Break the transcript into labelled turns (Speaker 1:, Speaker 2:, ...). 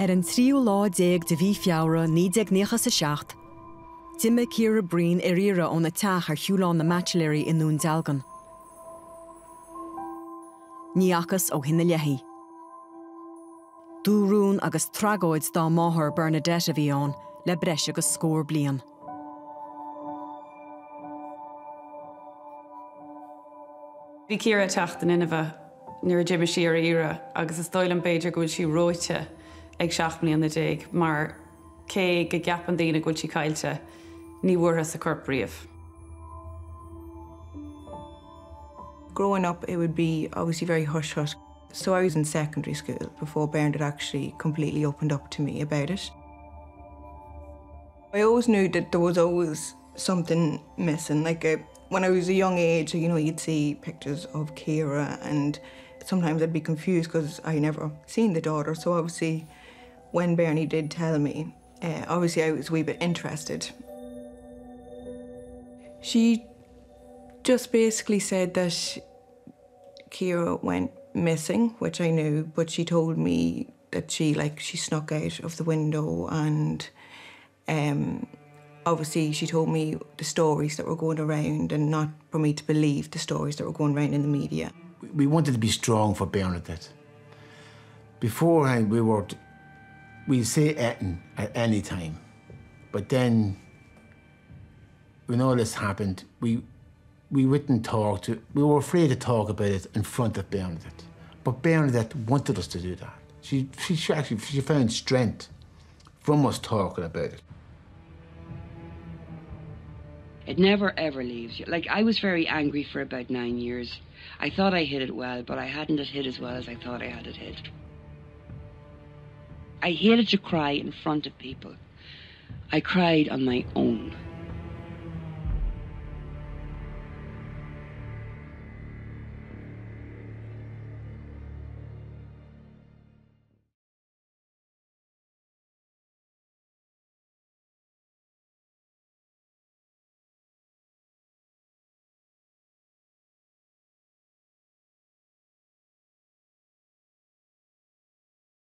Speaker 1: An tríú lá déag de bhí Feabhra 1997, Dime Ciara Breen ire ón na teach ar thiúlán na Matléirí in nDún Dealgan. Níachas ó hinna leithí. Dúrún agus tragóid dá máthair Bernadette a bhí ann le breis agus scór bliain.
Speaker 2: Bhí Ciara teachta in Nineveh nuair Jimmy sí ar ire, agus is dóil an beidir go bhfuil sí róite ag 7 bliain na déag, mar cé go gapan daoine go bhfuil sí caiilte ní bhuaithe sa corp riamh.
Speaker 3: Growing up, it would be obviously very hush-hush. So I was in secondary school before Bernadette actually completely opened up to me about it. I always knew that there was always something missing. When I was a young age, you know, you'd see pictures of Ciara and sometimes I'd be confused because I never seen the daughter. So obviously, when Bernie did tell me, obviously I was a wee bit interested. She just basically said that Ciara went missing, which I knew, but she told me that she snuck out of the window, and obviously she told me the stories that were going around, and not for me to believe the stories that were going around in the media.
Speaker 4: We wanted to be strong for Bernadette. Beforehand, we'd say Eton at any time, but then when all this happened, we wouldn't talk we were afraid to talk about it in front of Bernadette. But Bernadette wanted us to do that. She found strength from us talking about it.
Speaker 5: It never ever leaves you. I was very angry for about 9 years. I thought I hid it well, but I hadn't it hid as well as I thought I had it hid. I hated to cry in front of people. I cried on my own.